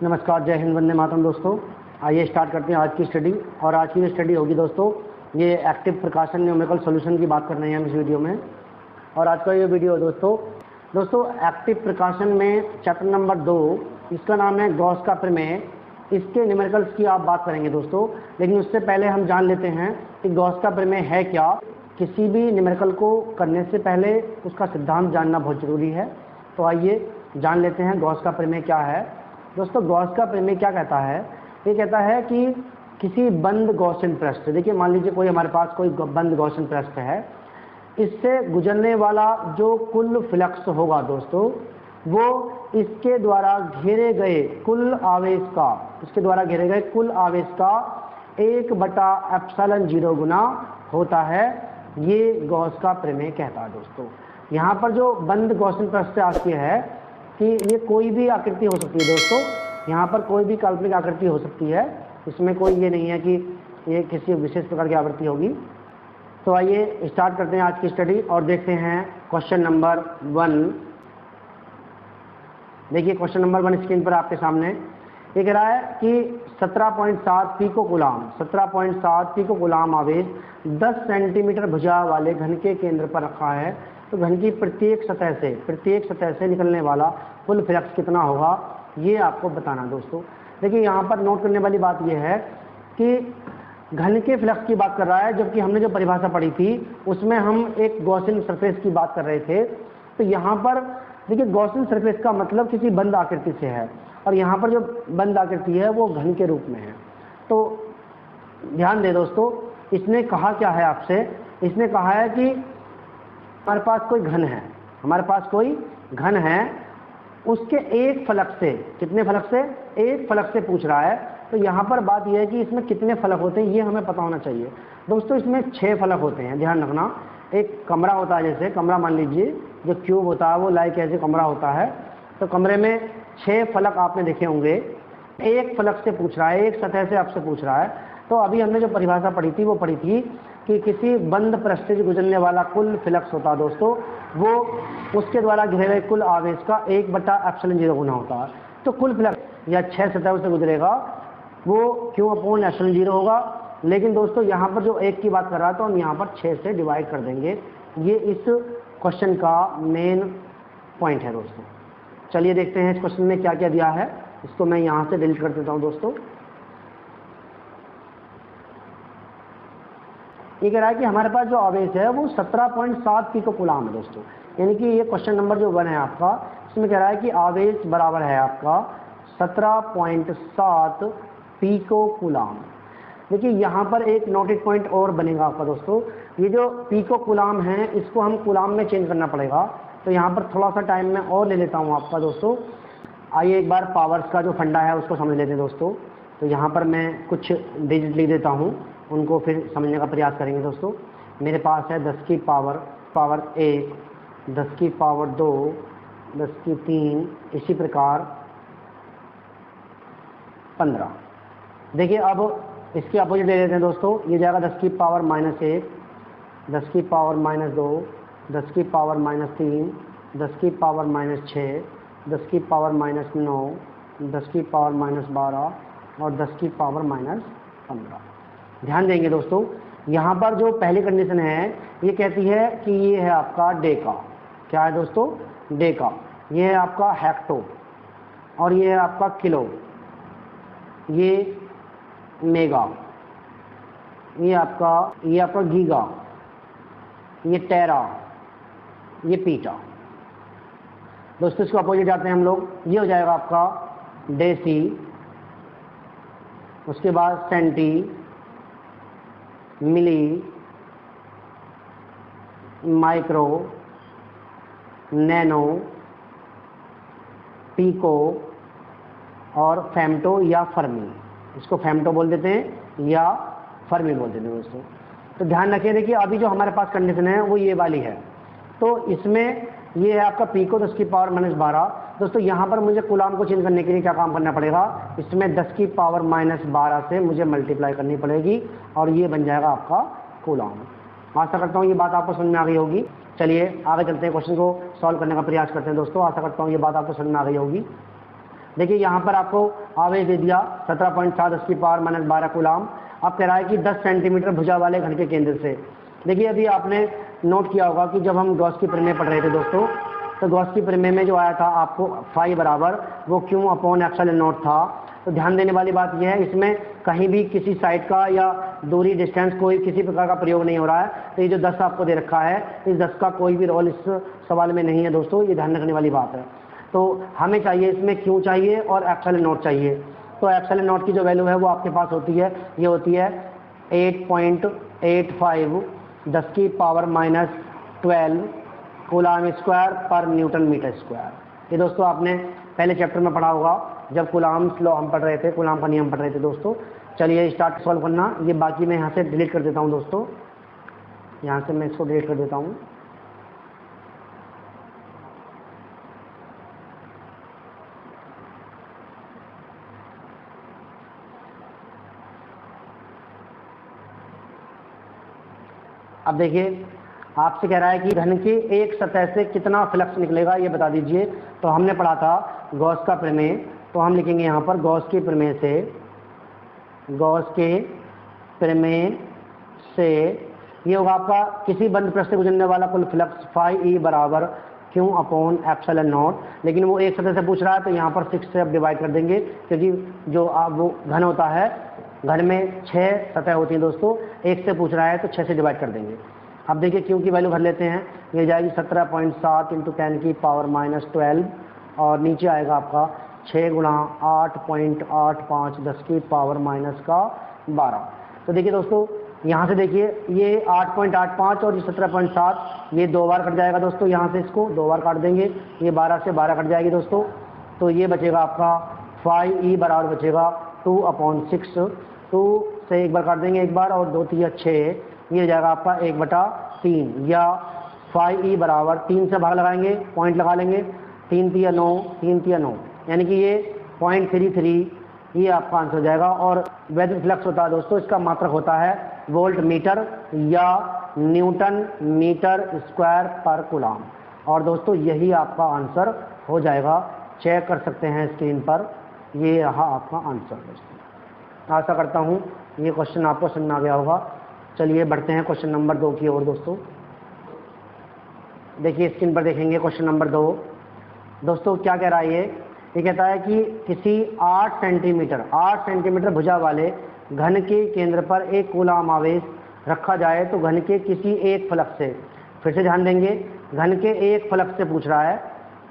नमस्कार, जय हिंद, वंदे मातरम। दोस्तों आइए स्टार्ट करते हैं आज की स्टडी। और आज की जो स्टडी होगी दोस्तों, ये एक्टिव प्रकाशन न्यूमेरिकल सॉल्यूशन की बात कर रहे हैं हम इस वीडियो में। और आज का ये वीडियो दोस्तों एक्टिव प्रकाशन में चैप्टर नंबर 2, इसका नाम है गॉस का प्रमेय। इसके न्यूमेरिकल्स की आप बात करेंगे दोस्तों, लेकिन उससे पहले हम जान लेते हैं कि गॉस का प्रमेय है क्या। किसी भी न्यूमेरिकल को करने से पहले उसका सिद्धांत जानना बहुत ज़रूरी है। तो आइए जान लेते हैं गॉस का प्रमेय क्या है। दोस्तों गॉस का प्रमेय क्या कहता है? ये कहता है कि किसी बंद गॉसियन पृष्ठ, देखिए मान लीजिए कोई हमारे पास कोई बंद गॉसियन पृष्ठ है, इससे गुजरने वाला जो कुल फ्लक्स होगा दोस्तों, वो इसके द्वारा घेरे गए कुल आवेश का, इसके द्वारा घेरे गए कुल आवेश का 1/ε0 गुना होता है। ये गॉस का प्रमेय कहता है दोस्तों। यहाँ पर जो बंद गॉसियन पृष्ठ से आती है कि ये कोई भी आकृति हो सकती है दोस्तों, यहाँ पर कोई भी काल्पनिक आकृति हो सकती है, इसमें कोई ये नहीं है कि ये किसी विशेष प्रकार की आकृति होगी। तो आइए स्टार्ट करते हैं आज की स्टडी और देखते हैं क्वेश्चन नंबर 1। देखिए क्वेश्चन नंबर 1 स्क्रीन पर आपके सामने ये कह रहा है कि 17.7 पिकोकूलाम 17.7 पिकोकूलाम आवेश 10 सेंटीमीटर भुजा वाले घन के केंद्र पर रखा है। तो घन की प्रत्येक सतह से निकलने वाला कुल फ्लक्स कितना होगा, ये आपको बताना दोस्तों। देखिए यहाँ पर नोट करने वाली बात यह है कि घन के फ्लक्स की बात कर रहा है, जबकि हमने जो परिभाषा पढ़ी थी उसमें हम एक गॉसियन सरफेस की बात कर रहे थे। तो यहाँ पर देखिए गॉसियन सरफेस का मतलब किसी बंद आकृति से है, और यहाँ पर जो बंद आकृति है वो घन के रूप में है। तो ध्यान दें दोस्तों, इसने कहा क्या है आपसे? इसने कहा है कि हमारे पास कोई घन है, उसके एक फलक से, कितने फलक से? एक फलक से पूछ रहा है। तो यहाँ पर बात यह है कि इसमें कितने फलक होते हैं ये हमें पता होना चाहिए दोस्तों। इसमें 6 फलक होते हैं, ध्यान रखना। एक कमरा होता है, जैसे कमरा मान लीजिए जो क्यूब होता है वो लाइक ऐसे कमरा होता है। तो कमरे में 6 फलक आपने देखे होंगे। एक फलक से पूछ रहा है, एक सतह से आपसे पूछ रहा है। तो अभी हमने जो परिभाषा पढ़ी थी वो पढ़ी थी कि किसी बंद पृष्ठ से गुजरने वाला कुल फ्लक्स होता है दोस्तों, वो उसके द्वारा घेरे गए कुल आवेश का 1/ε0 गुना होता है। तो कुल फ्लक्स या 6 सतहों से गुजरेगा वो Q/ε0 होगा। लेकिन दोस्तों यहाँ पर जो 1 की बात कर रहा है तो हम यहाँ पर 6 से डिवाइड कर देंगे। ये इस क्वेश्चन का मेन पॉइंट है दोस्तों। चलिए देखते हैं इस क्वेश्चन में क्या क्या दिया है। इसको मैं यहाँ से डिलीट कर देता हूँ दोस्तों। ये कह रहा है कि हमारे पास जो आवेश है वो 17.7 पिकोकूलाम है दोस्तों। यानी कि ये क्वेश्चन नंबर जो 1 है आपका, इसमें कह रहा है कि आवेश बराबर है आपका 17.7 पिकोकूलाम। देखिए यहाँ पर एक नोटेड पॉइंट और बनेगा आपका दोस्तों। ये जो पिकोकूलाम है इसको हम कूलाम में चेंज करना पड़ेगा। तो यहाँ पर थोड़ा सा टाइम मैं और ले लेता हूँ आपका दोस्तों। आइए एक बार पावर्स का जो फंडा है उसको समझ लेते हैं दोस्तों। तो यहाँ पर मैं कुछ डिजिट लिख देता हूँ, उनको फिर समझने का प्रयास करेंगे दोस्तों। मेरे पास है 10 की पावर 1, 10 की पावर 2, 10 की 3, इसी प्रकार 15। देखिए अब इसके अपोजिट ले लेते हैं दोस्तों। ये जाएगा 10 की पावर -1, 10 की पावर -2, 10 की पावर -3, 10 की पावर -6, 10 की पावर -9, 10 की पावर -12 और 10 की पावर -15। ध्यान देंगे दोस्तों, यहाँ पर जो पहली कंडीशन है ये कहती है कि ये है आपका डेका। क्या है दोस्तों? डेका। ये है आपका हेक्टो, और ये है आपका किलो, ये मेगा, ये आपका गीगा, ये टेरा, ये पीटा। दोस्तों इसको अपोजिट जाते हैं हम लोग। ये हो जाएगा आपका डेसी, उसके बाद सेंटी, मिली, माइक्रो, नैनो, पिको और फेम्टो या फर्मी। इसको फेम्टो बोल देते हैं या फर्मी बोल देते हैं दोस्तों। तो ध्यान रखिए, देखिए अभी जो हमारे पास कंडीशन है वो ये वाली है। तो इसमें ये है आपका पिको 10 की पावर -12। दोस्तों यहाँ पर मुझे कूलाम को चेंज करने के लिए क्या काम करना पड़ेगा? इसमें 10 की पावर -12 से मुझे मल्टीप्लाई करनी पड़ेगी और ये बन जाएगा आपका कूलाम। आशा करता हूँ ये बात आपको समझ में आ गई होगी। चलिए आगे चलते हैं, क्वेश्चन को सॉल्व करने का प्रयास करते हैं दोस्तों। आशा करता हूँ ये बात आपको समझ में आ गई होगी। देखिए यहाँ पर आपको आवेश दे दिया 17.7 10 की पावर माइनस 12 कूलाम। अब कह रहा है कि 10 सेंटीमीटर भुजा वाले घन के केंद्र से। देखिए अभी आपने नोट किया होगा कि जब हम गॉस की प्रमेय पढ़ रहे थे दोस्तों, तो गॉस की प्रमेय में जो आया था आपको फाई बराबर वो क्यू अपॉन एप्सिलॉन नॉट था। तो ध्यान देने वाली बात यह है, इसमें कहीं भी किसी साइड का या दूरी डिस्टेंस कोई किसी प्रकार का प्रयोग नहीं हो रहा है। तो ये जो 10 आपको दे रखा है, इस 10 का कोई भी रोल इस सवाल में नहीं है दोस्तों, ये ध्यान रखने वाली बात है। तो हमें चाहिए इसमें क्यू चाहिए और एप्सिलॉन नॉट चाहिए। तो एप्सिलॉन नॉट की जो वैल्यू है वो आपके पास होती है, ये होती है 8.85 10 की पावर माइनस 12 कूलाम स्क्वायर पर न्यूटन मीटर स्क्वायर। ये दोस्तों आपने पहले चैप्टर में पढ़ा होगा जब कूलाम्स लॉ हम पढ़ रहे थे, कूलाम का नियम पढ़ रहे थे दोस्तों। चलिए स्टार्ट सॉल्व करना। ये बाकी मैं यहाँ से डिलीट कर देता हूँ दोस्तों, यहाँ से मैं इसको डिलीट कर देता हूँ। अब देखिए आपसे कह रहा है कि घन की एक सतह से कितना फ्लक्स निकलेगा ये बता दीजिए। तो हमने पढ़ा था गॉस का प्रमेय, तो हम लिखेंगे यहाँ पर गॉस के प्रमेय से, गॉस के प्रमेय से ये होगा आपका किसी बंद पृष्ठ से गुजरने वाला कुल फ्लक्स फाई ई बराबर क्यू अपॉन एप्सिलॉन नॉट। लेकिन वो एक सतह से पूछ रहा है तो यहाँ पर 6 से अब डिवाइड कर देंगे, क्योंकि जो वो घन होता है, घन में 6 सतह होती हैं दोस्तों, एक से पूछ रहा है तो 6 से डिवाइड कर देंगे। अब देखिए क्यू की वैल्यू भर लेते हैं, ये जाएगी 17.7 इंटू 10 की पावर माइनस 12 और नीचे आएगा आपका 6 गुणा 8.85 10 की पावर माइनस का 12। तो देखिए दोस्तों यहाँ से देखिए ये 8.85 और ये 17.7 ये 2 बार कट जाएगा दोस्तों, यहाँ से इसको 2 बार काट देंगे, ये 12 से 12 कट जाएगी दोस्तों। तो ये बचेगा आपका फाई ई बराबर बचेगा 2/6, 2 से एक बार काट देंगे एक बार और 2 3 6, ये हो जाएगा आपका 1/3 या फाई ई बराबर 3 से भाग लगाएंगे, पॉइंट लगा लेंगे, 3 3 9 3 3 9 यानी कि ये 0.33 ये आपका आंसर हो जाएगा। और वैद्युत फ्लक्स होता है दोस्तों, इसका मात्रक होता है वोल्ट मीटर या न्यूटन मीटर स्क्वायर पर कूलाम। और दोस्तों यही आपका आंसर हो जाएगा, चेक कर सकते हैं स्क्रीन पर, ये रहा आपका आंसर दोस्तों। आशा करता हूँ ये क्वेश्चन आपको समझ में आ गया होगा। चलिए बढ़ते हैं क्वेश्चन नंबर 2 की ओर दोस्तों। देखिए स्क्रीन पर देखेंगे क्वेश्चन नंबर 2 दोस्तों, क्या कह रहा है ये कहता है कि किसी 8 सेंटीमीटर भुजा वाले घन के केंद्र पर एक कूलाम आवेश रखा जाए तो घन के किसी एक फलक से, फिर से ध्यान देंगे, घन के एक फलक से पूछ रहा है,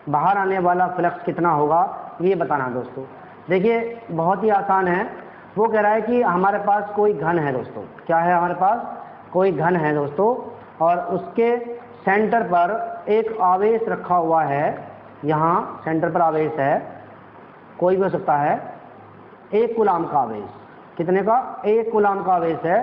बाहर आने वाला फ्लक्स कितना होगा ये बताना दोस्तों। देखिए बहुत ही आसान है, वो कह रहा है कि हमारे पास कोई घन है दोस्तों, क्या है हमारे पास कोई घन है दोस्तों, और उसके सेंटर पर एक आवेश रखा हुआ है, यहाँ सेंटर पर आवेश है, कोई भी हो सकता है, 1 कूलाम का आवेश, कितने का 1 कूलाम का आवेश है।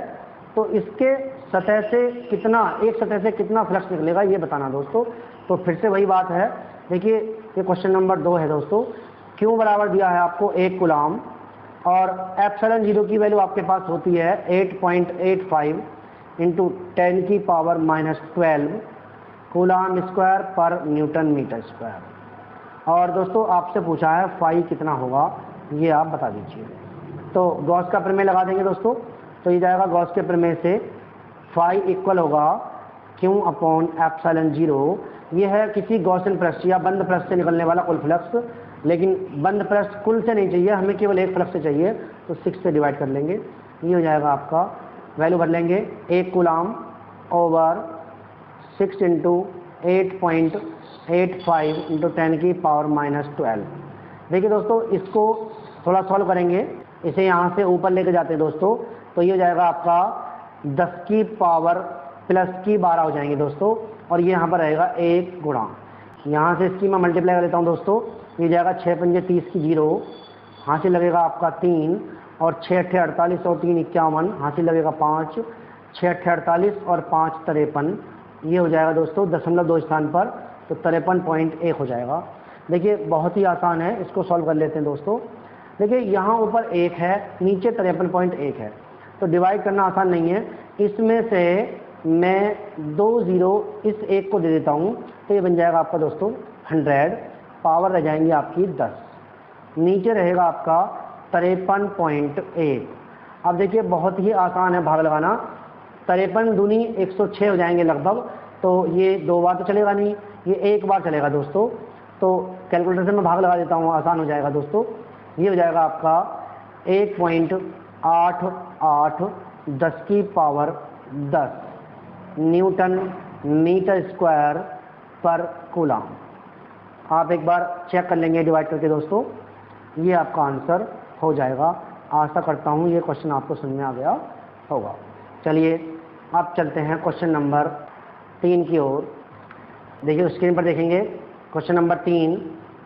तो इसके सतह से कितना, एक सतह से कितना फ्लक्स निकलेगा ये बताना दोस्तों। तो फिर से वही बात है, देखिए ये क्वेश्चन नंबर 2 है दोस्तों। क्यू बराबर दिया है आपको 1 कूलाम और एप्सिलॉन 0 की वैल्यू आपके पास होती है 8.85 इंटू 10 की पावर माइनस 12 कूलाम स्क्वायर पर न्यूटन मीटर स्क्वायर। और दोस्तों आपसे पूछा है फाई कितना होगा ये आप बता दीजिए। तो गॉस का प्रमेय लगा देंगे दोस्तों, तो ये जाएगा गॉस के प्रमेय से फाई इक्वल होगा क्यू अपॉन एप्सिलॉन 0। ये है किसी गॉसियन पृष्ठ या बंद पृष्ठ से निकलने वाला कुल फ्लक्स, लेकिन बंद पृष्ठ कुल से नहीं चाहिए, हमें केवल एक फ्लक्स से चाहिए, तो 6 से डिवाइड कर लेंगे, ये हो जाएगा आपका, वैल्यू भर लेंगे 1 कूलाम ओवर 6 इंटू 8.85 इंटू 10 की पावर माइनस 12। देखिए दोस्तों इसको थोड़ा सॉल्व करेंगे, इसे यहाँ से ऊपर लेके जाते हैं दोस्तों, तो ये हो जाएगा आपका 10 की पावर प्लस की 12 हो जाएंगे दोस्तों, और ये यहाँ पर रहेगा 1 गुणा, यहाँ से इसकी मैं मल्टीप्लाई कर लेता हूँ दोस्तों, ये जाएगा 6 पंजे 30 की 0, हासिल लगेगा आपका 3 और 6 अट्ठे 48 और 3 51, हासिल लगेगा 5, 6 अट्ठे 48 और 5 53, ये हो जाएगा दोस्तों 0.2 स्थान पर, तो 53.1 हो जाएगा। देखिए बहुत ही आसान है, इसको सॉल्व कर लेते हैं दोस्तों। देखिए यहाँ ऊपर 1 है, नीचे 53.1 है, तो डिवाइड करना आसान नहीं है, इसमें से मैं 2 0 इस 1 को दे देता हूँ, तो ये बन जाएगा आपका दोस्तों 100, पावर रह जाएंगी आपकी 10, नीचे रहेगा आपका 53.1। अब देखिए बहुत ही आसान है भाग लगाना। 53 दूनी 106 हो जाएंगे लगभग, तो ये 2 बार तो चलेगा नहीं, ये 1 बार चलेगा दोस्तों। तो कैलकुलेटर से मैं भाग लगा देता हूँ, आसान हो जाएगा दोस्तों। ये हो जाएगा आपका 1.88 10 की पावर 10 न्यूटन मीटर स्क्वायर पर कूलम। आप एक बार चेक कर लेंगे डिवाइड करके दोस्तों, ये आपका आंसर हो जाएगा। आशा करता हूँ ये क्वेश्चन आपको समझ में आ गया होगा। चलिए अब चलते हैं क्वेश्चन नंबर 3 की ओर। देखिए स्क्रीन पर देखेंगे क्वेश्चन नंबर 3।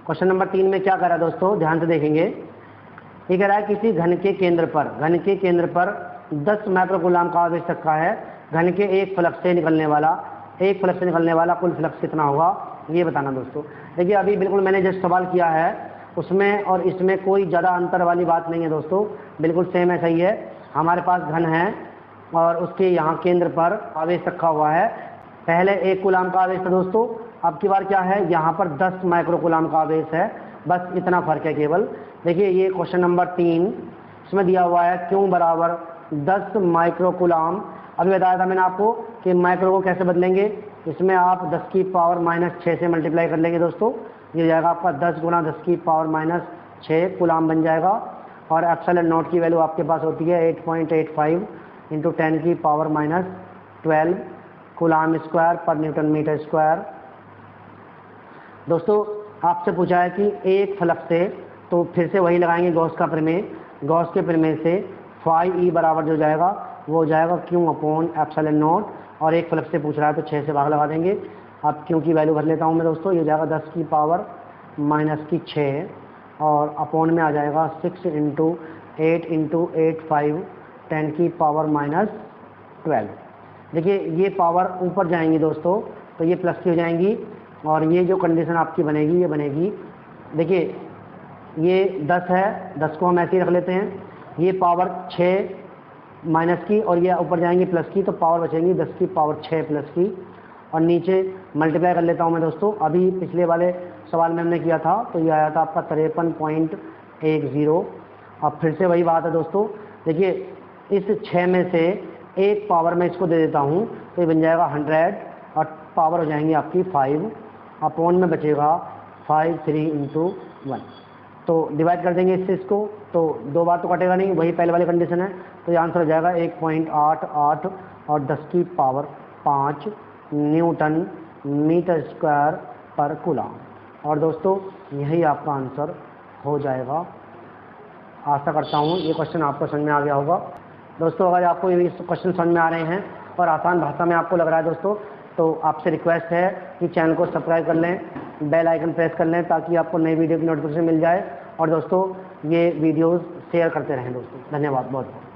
क्वेश्चन नंबर 3 में क्या कर रहा है दोस्तों, ध्यान से देखेंगे। ये कह रहा है किसी घन के केंद्र पर 10 माइक्रोकूलम का आवेश रखा है। घन के एक फलक से निकलने वाला कुल फ्लक्स कितना होगा, ये बताना दोस्तों। देखिए अभी बिल्कुल मैंने जो सवाल किया है उसमें और इसमें कोई ज़्यादा अंतर वाली बात नहीं है दोस्तों, बिल्कुल सेम ऐसा ही है। हमारे पास घन है और उसके यहाँ केंद्र पर आवेश रखा हुआ है। पहले 1 कूलम का आवेश था दोस्तों, अब की बार क्या है, यहाँ पर 10 माइक्रोकूलम का आवेश है। बस इतना फर्क है केवल। देखिए ये क्वेश्चन नंबर 3, इसमें दिया हुआ है क्यों बराबर 10 माइक्रोकूलम। अभी बताया था मैंने आपको कि माइक्रो को कैसे बदलेंगे, इसमें आप 10 की पावर -6 से मल्टीप्लाई कर लेंगे दोस्तों। ये हो जाएगा आपका 10 गुना 10 की पावर -6 कूलम बन जाएगा। और एप्सिलॉन नॉट की वैल्यू आपके पास होती है 8.85 इंटू 10 की पावर -12 कूलम स्क्वायर पर न्यूटन मीटर स्क्वायर। दोस्तों आपसे पूछा है कि एक फलक से, तो फिर से वही लगाएंगे गॉस का प्रमेय। गॉस के प्रमेय से फाई ई बराबर जो जाएगा वो हो जाएगा क्यू अपॉन एप्सिलॉन नॉट, और एक फलक से पूछ रहा है तो 6 से भाग लगा देंगे। अब क्यू की वैल्यू भर लेता हूँ मैं दोस्तों, ये हो जाएगा 10 की पावर -6 और अपॉन में आ जाएगा 6 इंटू 8 इंटू 8 10 की पावर -12। देखिए ये पावर ऊपर जाएंगी दोस्तों तो ये प्लस की हो जाएंगी, और ये जो कंडीशन आपकी बनेगी ये बनेगी, देखिए ये 10 है, 10 को हम ऐसे ही रख लेते हैं। ये पावर 6 माइनस की और ये ऊपर जाएंगी प्लस की, तो पावर बचेंगी 10 की पावर 6 प्लस की, और नीचे मल्टीप्लाई कर लेता हूँ मैं दोस्तों। अभी पिछले वाले सवाल में हमने किया था तो ये आया था आपका 53.10। अब फिर से वही बात है दोस्तों। देखिए इस 6 में से एक पावर मैं इसको दे देता हूँ तो ये बन जाएगा 100, और पावर हो जाएंगी आपकी 5, अपॉन में बचेगा 5 3 इंटू 1। तो डिवाइड कर देंगे इससे इसको, तो 2 बार तो कटेगा नहीं, वही पहले वाली कंडीशन है। तो ये आंसर हो जाएगा 1.88 और 10 की पावर 5 न्यूटन मीटर स्क्वायर पर कूलम। और दोस्तों यही आपका आंसर हो जाएगा। आशा करता हूँ ये क्वेश्चन आपको समझ में आ गया होगा दोस्तों। अगर आपको ये क्वेश्चन समझ में आ रहे हैं और आसान भाषा में आपको लग रहा है दोस्तों, तो आपसे रिक्वेस्ट है कि चैनल को सब्सक्राइब कर लें, बेल आइकन प्रेस कर लें ताकि आपको नई वीडियो की नोटिफिकेशन मिल जाए। और दोस्तों ये वीडियोस शेयर करते रहें दोस्तों। धन्यवाद बहुत बहुत।